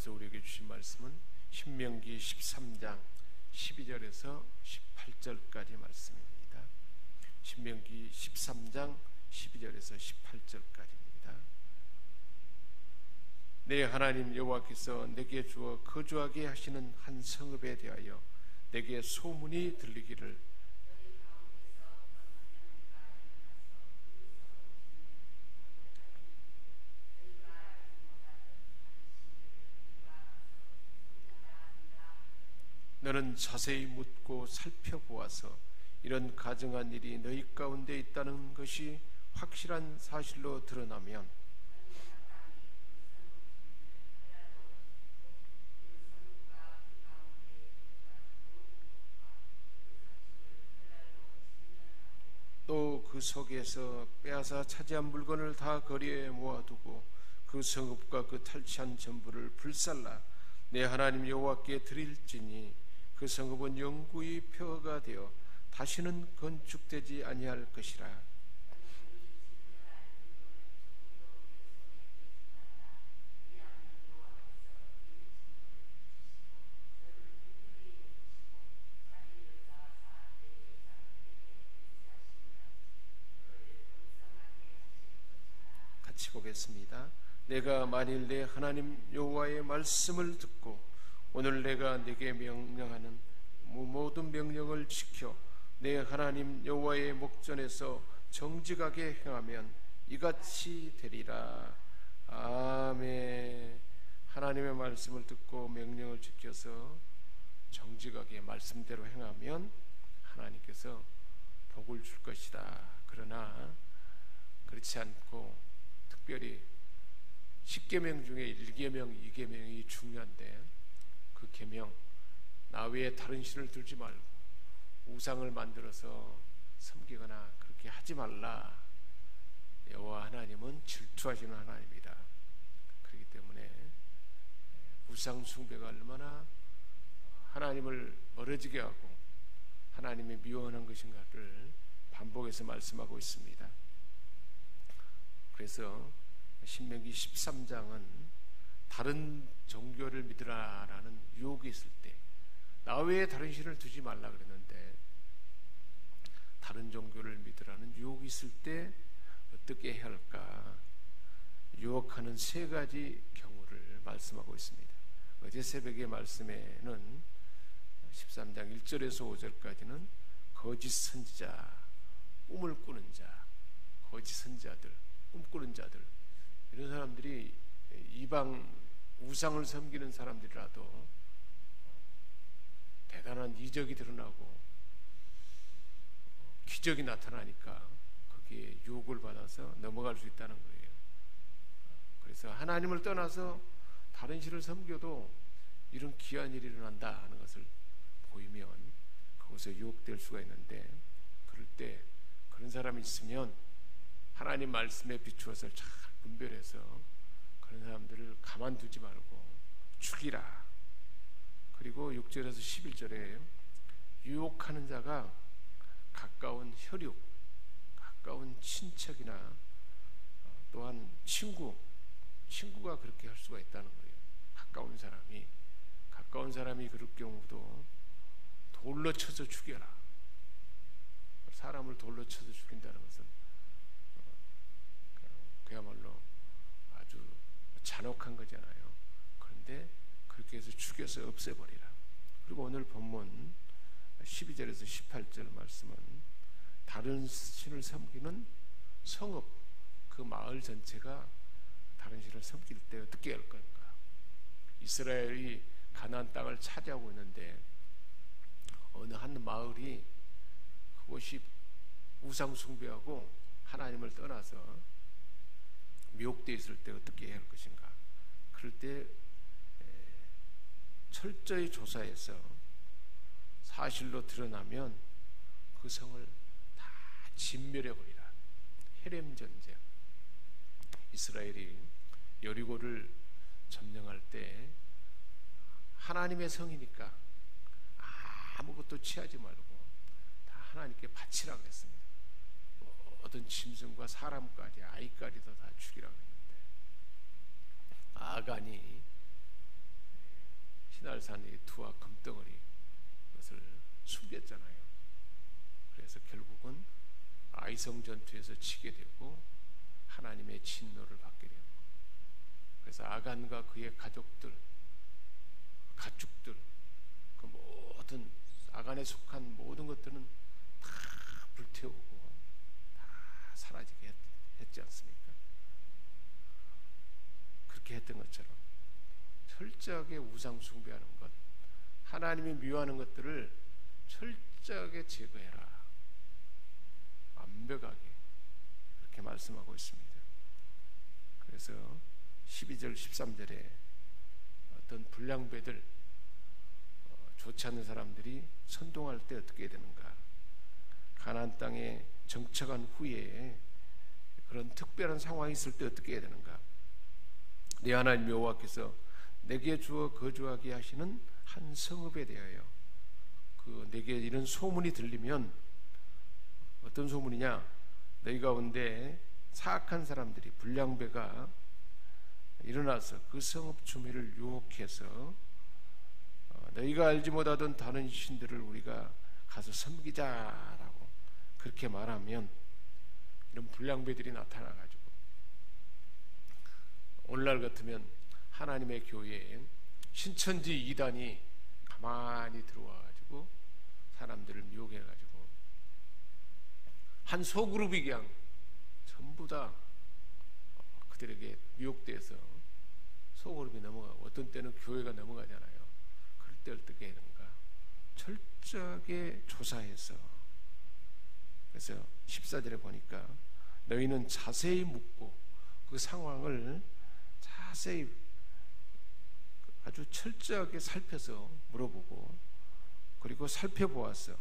하나님께서 우리에게 주신 말씀은 신명기 13장 12절에서 18절까지 말씀입니다. 신명기 13장 12절에서 18절까지입니다. 내 하나님 여호와께서 내게 주어 거주하게 하시는 한 성읍에 대하여 내게 소문이 들리기를 너는 자세히 묻고 살펴보아서 이런 가증한 일이 너희 가운데 있다는 것이 확실한 사실로 드러나면 또 그 속에서 빼앗아 차지한 물건을 다 거리에 모아두고 그 성읍과 그 탈취한 전부를 불살라 내 하나님 여호와께 드릴지니 그 성읍은 영구히 폐허가 되어 다시는 건축되지 아니할 것이라. 같이 보겠습니다. 내가 만일 내 하나님 여호와의 말씀을 듣고 오늘 내가 네게 명령하는 모든 명령을 지켜 내 하나님 여호와의 목전에서 정직하게 행하면 이같이 되리라. 아멘. 하나님의 말씀을 듣고 명령을 지켜서 정직하게 말씀대로 행하면 하나님께서 복을 줄 것이다. 그러나 그렇지 않고 특별히 10계명 중에 1계명, 2계명이 중요한데 그 계명 나 외에 다른 신을 들지 말고 우상을 만들어서 섬기거나 그렇게 하지 말라. 여호와 하나님은 질투하시는 하나님이다. 그렇기 때문에 우상 숭배가 얼마나 하나님을 멀어지게 하고 하나님의 미워하는 것인가를 반복해서 말씀하고 있습니다. 그래서 신명기 13장은 다른 종교를 믿으라라는 유혹이 있을 때 나 외에 다른 신을 두지 말라 그랬는데 다른 종교를 믿으라는 유혹이 있을 때 어떻게 해야 할까? 유혹하는 세 가지 경우를 말씀하고 있습니다. 어제 새벽의 말씀에는 13장 1절에서 5절까지는 거짓 선지자, 꿈을 꾸는 자, 거짓 선지자들, 꿈꾸는 자들 이런 사람들이 이방 우상을 섬기는 사람들이라도 대단한 이적이 드러나고 기적이 나타나니까 거기에 유혹을 받아서 넘어갈 수 있다는 거예요. 그래서 하나님을 떠나서 다른 신을 섬겨도 이런 귀한 일이 일어난다 하는 것을 보이면 거기서 유혹될 수가 있는데 그럴 때 그런 사람이 있으면 하나님 말씀에 비추어서 잘 분별해서 그런 사람들을 가만두지 말고 죽이라. 그리고 6절에서 11절에 유혹하는 자가 가까운 혈육, 가까운 친척이나 또한 친구가 그렇게 할 수가 있다는 거예요. 가까운 사람이 그럴 경우도 돌로 쳐서 죽여라. 사람을 돌로 쳐서 죽인다는 것은 그야말로 아주 잔혹한 거잖아요. 그런데 그렇게 해서 죽여서 없애버리라. 그리고 오늘 본문 12절에서 18절 말씀은 다른 신을 섬기는 성읍, 그 마을 전체가 다른 신을 섬길 때 어떻게 할 건가? 이스라엘이 가나안 땅을 차지하고 있는데 어느 한 마을이 그것이 우상 숭배하고 하나님을 떠나서 미혹되어 있을 때 어떻게 해야 할 것인가? 그럴 때 철저히 조사해서 사실로 드러나면 그 성을 다 진멸해버리라. 헤렘 전쟁. 이스라엘이 여리고를 점령할 때 하나님의 성이니까 아무것도 취하지 말고 다 하나님께 바치라고 했습니다. 모든 짐승과 사람까지 아이까지도 다 죽이라고 했는데 아간이 피날산 두와 금덩어리 것을 숨겼잖아요. 그래서 결국은 아이성 전투에서 치게 되고 하나님의 진노를 받게 되고, 그래서 아간과 그의 가족들, 가축들, 그 모든 아간에 속한 모든 것들은 다 불태우고 다 사라지게 했지 않습니까? 그렇게 했던 것처럼 철저하게 우상 숭배하는 것, 하나님이 미워하는 것들을 철저하게 제거해라, 완벽하게 그렇게 말씀하고 있습니다. 그래서 12절 13절에 어떤 불량배들, 좋지 않는 사람들이 선동할 때 어떻게 해야 되는가, 가나안 땅에 정착한 후에 그런 특별한 상황이 있을 때 어떻게 해야 되는가, 네 하나님 여호와께서 내게 주어 거주하게 하시는 한 성읍에 대하여, 그 내게 이런 소문이 들리면, 어떤 소문이냐, 너희 가운데 사악한 사람들이, 불량배가 일어나서 그 성읍 주민을 유혹해서 너희가 알지 못하던 다른 신들을 우리가 가서 섬기자라고 그렇게 말하면, 이런 불량배들이 나타나가지고 오늘날 같으면 하나님의 교회에 신천지 이단이 가만히 들어와가지고 사람들을 미혹해가지고 한 소그룹이 그냥 전부 다 그들에게 미혹돼서 소그룹이 넘어가고, 어떤 때는 교회가 넘어가잖아요. 그럴 때 어떻게 해야 되는가, 철저하게 조사해서, 그래서 14절에 보니까 너희는 자세히 묻고 그 상황을 자세히 아주 철저하게 살펴서 물어보고, 그리고 살펴보아서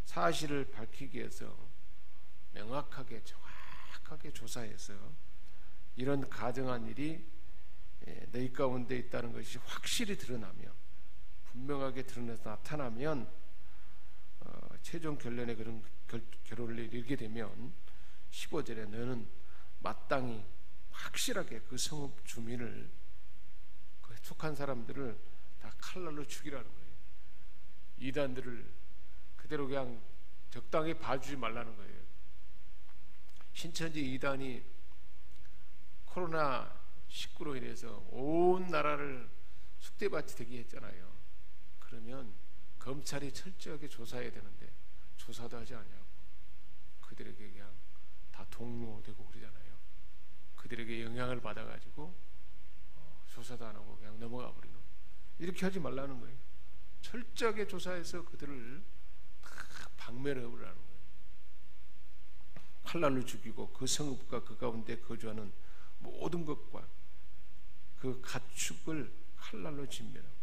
사실을 밝히기 위해서 명확하게 정확하게 조사해서 이런 가정한 일이 너희 가운데 있다는 것이 확실히 드러나면, 분명하게 드러나서 나타나면, 최종 결론에 그런 결론을 이르게 되면 15절에 너는 마땅히 확실하게 그 성읍 주민을, 그 속한 사람들을 다 칼날로 죽이라는 거예요. 이단들을 그대로 그냥 적당히 봐주지 말라는 거예요. 신천지 이단이 코로나19로 인해서 온 나라를 쑥대밭이 되게 했잖아요. 그러면 검찰이 철저하게 조사해야 되는데 조사도 하지 않냐고, 그들에게 그냥 다 동료되고 그러잖아요. 그들에게 영향을 받아가지고 조사도 안 하고 그냥 넘어가 버리는, 이렇게 하지 말라는 거예요. 철저하게 조사해서 그들을 다 박멸해버리라는 거예요. 칼날로 죽이고 그 성읍과 그 가운데 거주하는 모든 것과 그 가축을 칼날로 진멸하고,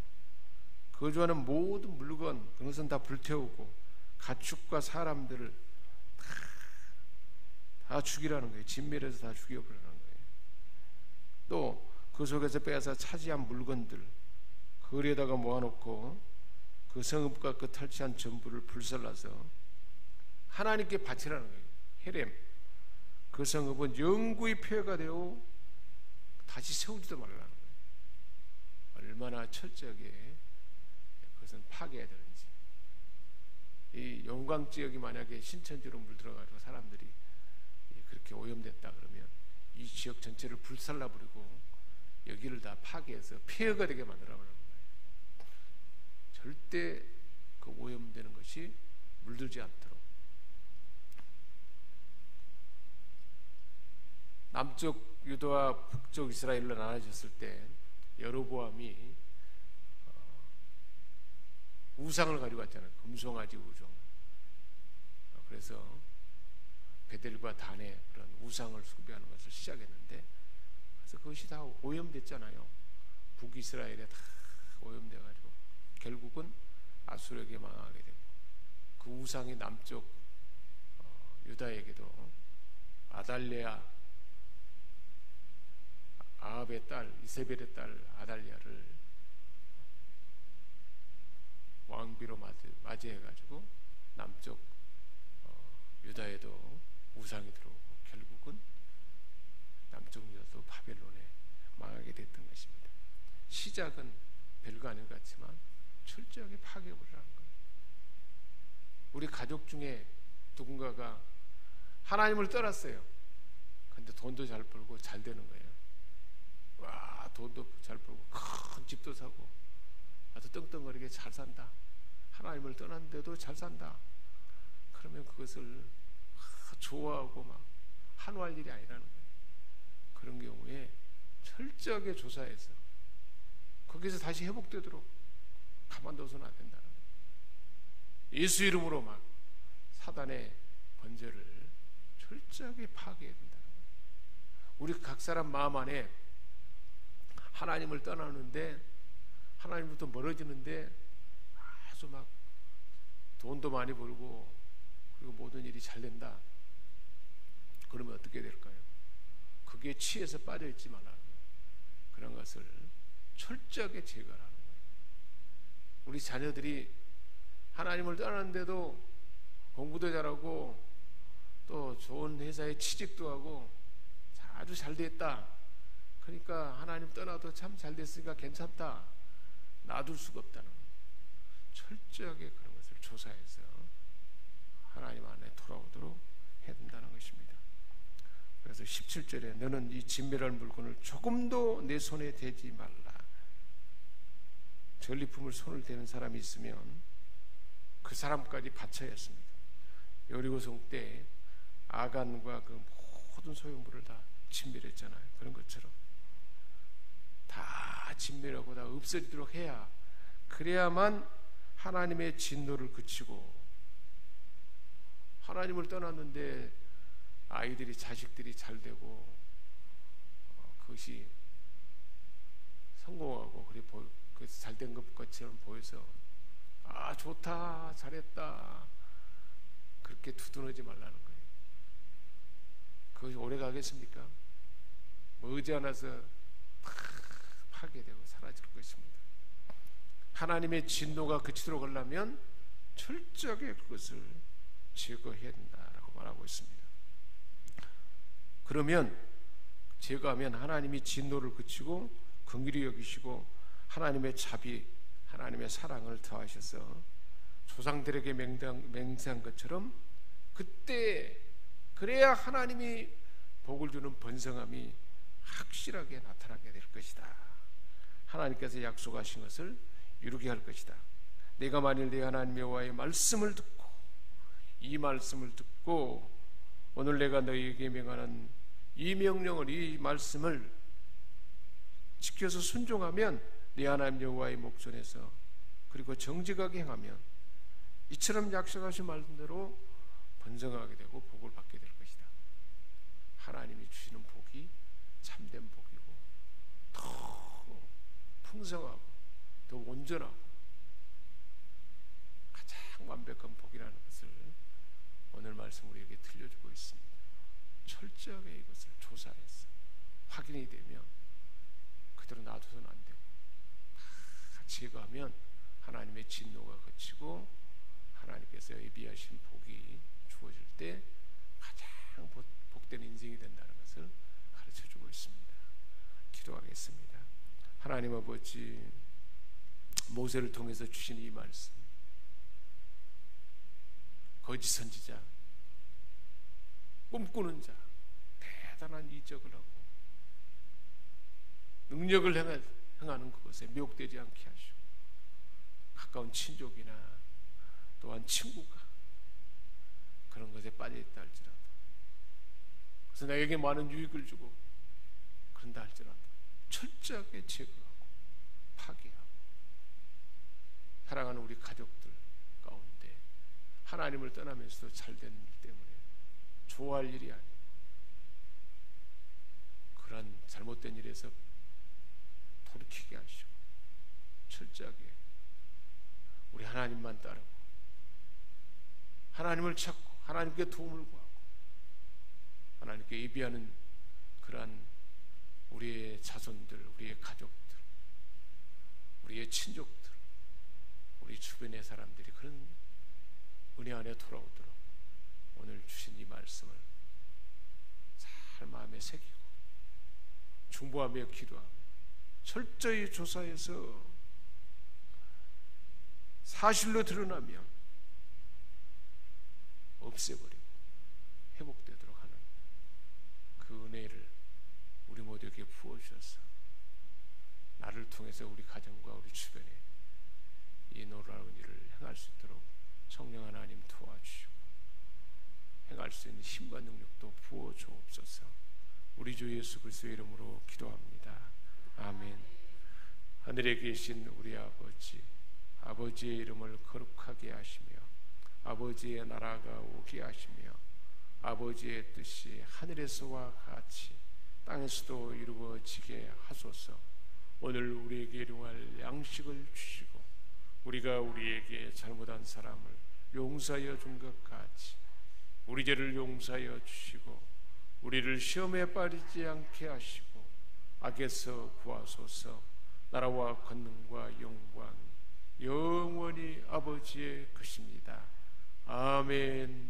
거주하는 모든 물건, 그것은 다 불태우고 가축과 사람들을 다 죽이라는 거예요. 진멸해서 다 죽여버리라는 거예요. 또 그 속에서 빼앗아 차지한 물건들 거리에다가 모아놓고 그 성읍과 그 탈취한 전부를 불살라서 하나님께 바치라는 거예요. 헤렘. 그 성읍은 영구히 폐허가 되어 다시 세우지도 말라는 거예요. 얼마나 철저하게 그것은 파괴해야 되는지. 이 영광 지역이 만약에 신천지로 물들어가지고 사람들이 그렇게 오염됐다 그러면 이 지역 전체를 불살라버리고 여기를 다 파괴해서 폐허가 되게 만들어버리는 거예요. 절대 그 오염되는 것이 물들지 않도록. 남쪽 유다와 북쪽 이스라엘로 나눠졌을 때 여로보암이 우상을 가지고 왔잖아요. 금송아지 우상. 그래서 베델과 단에 그런 우상을 숭배하는 것을 시작했는데, 그래서 그것이 다 오염됐잖아요. 북이스라엘에 다 오염돼가지고 결국은 아수르에게 망하게 되고, 그 우상이 남쪽 유다에게도 아달랴, 아합의 딸 이세벨의 딸 아달랴를 왕비로 맞이해가지고 남쪽 유다에도 우상이 들어오고 결국은 남쪽 유다도 바벨론에 망하게 됐던 것입니다. 시작은 별거 아닌 것 같지만 철저하게 파괴해버리라는 거예요. 우리 가족 중에 누군가가 하나님을 떠났어요. 근데 돈도 잘 벌고 잘 되는 거예요. 와, 돈도 잘 벌고 큰 집도 사고 아주 떵떵거리게 잘 산다. 하나님을 떠났는데도 잘 산다. 그러면 그것을 좋아하고 막 한화할 일이 아니라는 거예요. 그런 경우에 철저하게 조사해서 거기서 다시 회복되도록 가만둬서는 안 된다는 거예요. 예수 이름으로 막 사단의 번제를 철저하게 파괴해야 된다는 거예요. 우리 각 사람 마음 안에 하나님을 떠나는데, 하나님부터 멀어지는데 아주 막 돈도 많이 벌고 그리고 모든 일이 잘 된다. 그러면 어떻게 될까요? 그게 취해서 빠져있지 말라는 거예요. 그런 것을 철저하게 제거하는 거예요. 우리 자녀들이 하나님을 떠나는데도 공부도 잘하고 또 좋은 회사에 취직도 하고 아주 잘 됐다. 그러니까 하나님 떠나도 참 잘 됐으니까 괜찮다. 놔둘 수가 없다는 거예요. 철저하게 그런 것을 조사해서 하나님 안에 돌아오도록 해야 된다는 것입니다. 그래서 17절에 너는 이 진멸할 물건을 조금도 내 손에 대지 말라. 전리품을 손을 대는 사람이 있으면 그 사람까지 바쳐야 했습니다. 여리고성 때 아간과 그 모든 소유물을 다 진멸했잖아요. 그런 것처럼 다 진멸하고 다 없어지도록 해야, 그래야만 하나님의 진노를 그치고, 하나님을 떠났는데 아이들이, 자식들이 잘 되고 그것이 성공하고 그 잘된 것처럼 보여서 아 좋다 잘했다 그렇게 두둔하지 말라는 거예요. 그것이 오래 가겠습니까? 머지않아서 파괴되고 사라질 것입니다. 하나님의 진노가 그치도록 하려면 철저하게 그것을 제거해야 된다라고 말하고 있습니다. 그러면 제거하면 하나님이 진노를 그치고 긍휼히 여기시고 하나님의 자비, 하나님의 사랑을 더하셔서 조상들에게 맹세한 것처럼 그때 그래야 하나님이 복을 주는 번성함이 확실하게 나타나게 될 것이다. 하나님께서 약속하신 것을 이루게 할 것이다. 내가 만일 내 하나님 여호와의 말씀을 듣고, 이 말씀을 듣고 오늘 내가 너희에게 명하는 이 명령을, 이 말씀을 지켜서 순종하면 내 하나님 여호와의 목전에서 그리고 정직하게 행하면 이처럼 약속하신 말씀대로 번성하게 되고 복을 받게 될 것이다. 하나님이 주시는 복이 참된 복이고 더 풍성하고 더 온전하고 가장 완벽한 복이라는 것을 오늘 말씀 우리에게 들려주고 있습니다. 철저하게 이것을 조사해서 확인이 되면 그대로 놔둬서는 안 되고 다 제거하면 하나님의 진노가 그치고 하나님께서 예비하신 복이 주어질 때 가장 복된 인생이 된다는 것을 가르쳐주고 있습니다. 기도하겠습니다. 하나님 아버지, 모세를 통해서 주신 이 말씀, 거짓 선지자, 꿈꾸는 자, 대단한 이적을 하고 능력을 행하는 그것에 미혹되지 않게 하시고, 가까운 친족이나 또한 친구가 그런 것에 빠져있다 할지라도, 그래서 나에게 많은 유익을 주고 그런다 할지라도 철저하게 제거하고 파괴하고, 사랑하는 우리 가족들 가운데 하나님을 떠나면서도 잘된 일 때문에 좋아할 일이 아니고 그런 잘못된 일에서 돌이키게 하시고 철저하게 우리 하나님만 따르고 하나님을 찾고 하나님께 도움을 구하고 하나님께 예비하는 그러한 우리의 자손들, 우리의 가족들, 우리의 친족들, 우리 주변의 사람들이 그런 은혜 안에 돌아오도록 오늘 주신 이 말씀을 잘 마음에 새기고 중보하며 기도하며 철저히 조사해서 사실로 드러나며 없애버리고 회복되도록 하는 그 은혜를 우리 모두에게 부어주셔서 나를 통해서 우리 가정과 우리 주변에 이 놀라운 일을 행할 수 있도록 성령 하나님 도와주시고 행할 수 있는 힘과 능력도 부어주옵소서. 우리 주 예수 그리스도의 이름으로 기도합니다. 아멘. 하늘에 계신 우리 아버지, 아버지의 이름을 거룩하게 하시며 아버지의 나라가 오게 하시며 아버지의 뜻이 하늘에서와 같이 땅에서도 이루어지게 하소서. 오늘 우리에게 일용할 양식을 주시고 우리가 우리에게 잘못한 사람을 용서하여 준 것 같이 우리 죄를 용서하여 주시고 우리를 시험에 빠지지 않게 하시고 악에서 구하소서. 나라와 권능과 영광 영원히 아버지의 것입니다. 아멘.